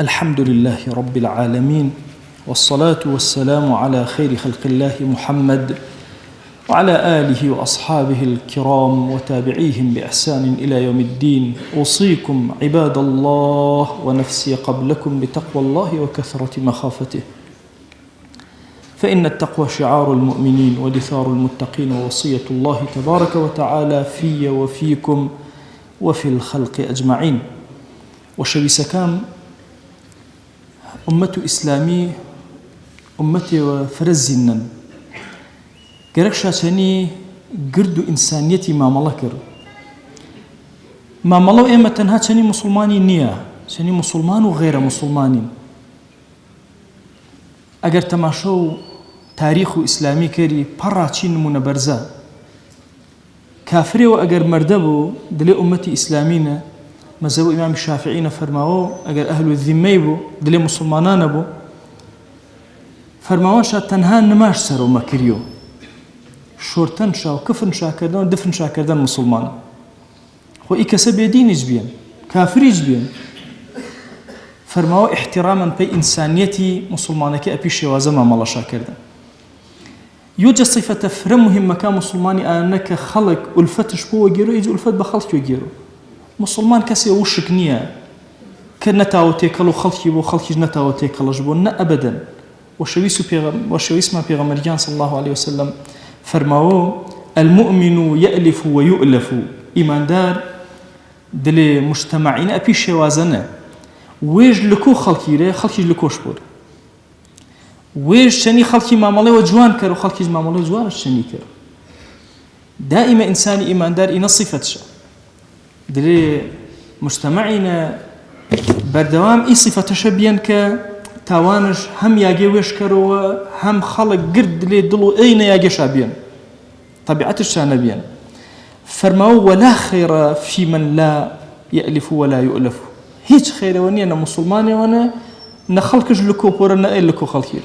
الحمد لله رب العالمين، والصلاة والسلام على خير خلق الله محمد وعلى آله وأصحابه الكرام وتابعيهم بإحسان إلى يوم الدين. أوصيكم عباد الله ونفسي قبلكم بتقوى الله وكثرة مخافته، فإن التقوى شعار المؤمنين ودثار المتقين ووصية الله تبارك وتعالى في وفيكم وفي الخلق أجمعين. وشويسكام أمة إسلامي أمتي وفرزنا قرق شاشاني قرد إنسانيتي ما ملكر ما ملو إما تنها شاني مسلماني نية شاني مسلمان وغير مسلمانين. أجر تماشو تاريخ إسلامي كري براتشين منبرزا كافري وأجر مردبو دلي أمتي إسلامينا مذهب إمام الشافعي فرماو أجر أهل الذمة بو دلي مسلمانان بو فرماو شا تنها نماش سرو مكريو شورتن شا وكفن شا كردن دفن شا كردن مسلمان خو إكسب يدين جبين كافري جبين فرماو احتراما بي إنسانيتي مسلمانك أبي شوازة ما مالا شا كردن. يوجد صفة فرمهم مكان مسلماني أنك خلق ألفتش بو وجيرو يجي ألفت بخلق وجيرو مسلمان كسي وشك نية كنتاو تيكلو خلقي بو خلقي نتاو تيكلو جبو نا أبدا. وشويس ما بيغمريان صلى الله عليه وسلم فرماو المؤمن يألف ويؤلف إيمان دار دلي مجتمعين أبي شوازنا ويج لكو خلقي ري خلقي لكو شبور ويج شني خلقي معاملة وجوان كرو خلقي معاملة وجوان الشني كرو. دائما إنسان إيمان دار إن صفتش دلي مجتمعنا بردوام إي صفة شبيان كتوانج هم ياجي ويش كرو هم خلق قرد لي دلو أين ياجي شابيان طبيعة الشانبيان. فرماو ولا خير في من لا يألف ولا يؤلف هيج خير وني أنا مسلماني وأنا نخلقش لكو بورنا إيه لكو خلقي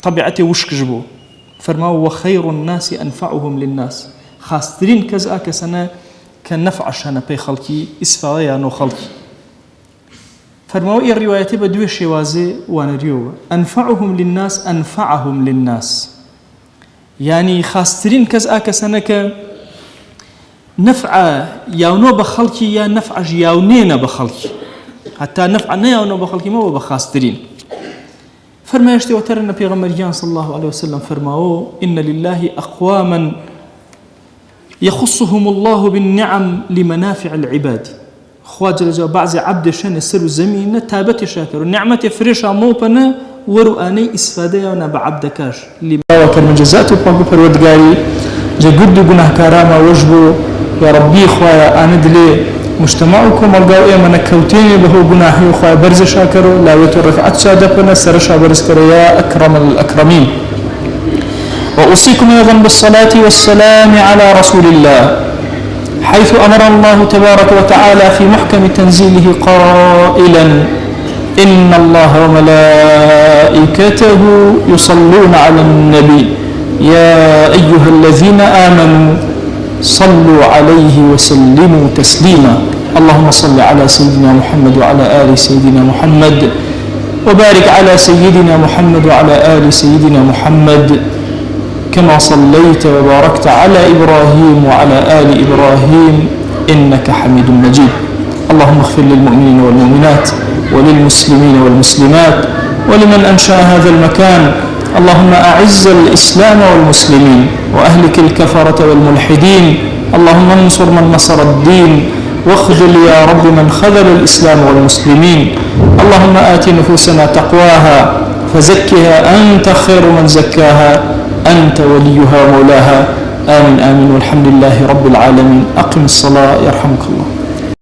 طبيعتي وش كجبو. فرماو وخير الناس أنفعهم للناس خاسترين كذا كسنة كان نفع شأن بي خلقي إسفايا نو خلقي. فرماو إيه الروايات بدوي شوازي وانريو أنفعهم للناس أنفعهم للناس يعني خاسترين كذا كسنة نفع ياونو بخلقي يا نفع ياونينا بخلقي حتى نفع ياونو بخلقي ما هو بخاسترين. فرما يشتي وتر النبي غمريان صلى الله عليه وسلم فرماو إن لله أقواما يخصهم الله بالنعم لمنافع العباد. خواجة جاء بعض عبد شان السر الزمين تابت شاكر النعمة فريشة موبنا ورؤاني إسفادة ونبع عبدكاش لما وكر من جزاته بانكو فرودقاري جا قد قناه كاراما وجبو يا ربي خوايا أنا دلي مجتمعكم القاو إيما نكوتيني بهو قناحي خوايا برز شاكرو لا يترفعت شادقنا سرشا برز يا أكرم الأكرمين. وأوصيكم أيضا بالصلاة والسلام على رسول الله حيث أمر الله تبارك وتعالى في محكم تنزيله قائلا إن الله وملائكته يصلون على النبي يا أيها الذين آمنوا صلوا عليه وسلموا تسليما. اللهم صل على سيدنا محمد وعلى آل سيدنا محمد وبارك على سيدنا محمد وعلى آل سيدنا محمد كما صليت وباركت على إبراهيم وعلى آل إبراهيم إنك حميد مجيد. اللهم اغفر للمؤمنين والمؤمنات وللمسلمين والمسلمات ولمن أنشأ هذا المكان. اللهم أعز الإسلام والمسلمين وأهلك الكفرة والملحدين. اللهم انصر من نصر الدين واخذل يا رب من خذل الإسلام والمسلمين. اللهم آت نفوسنا تقواها فزكها أنت خير من زكاها أنت وليها مولاها. آمين آمين والحمد لله رب العالمين. أقم الصلاة يرحمك الله.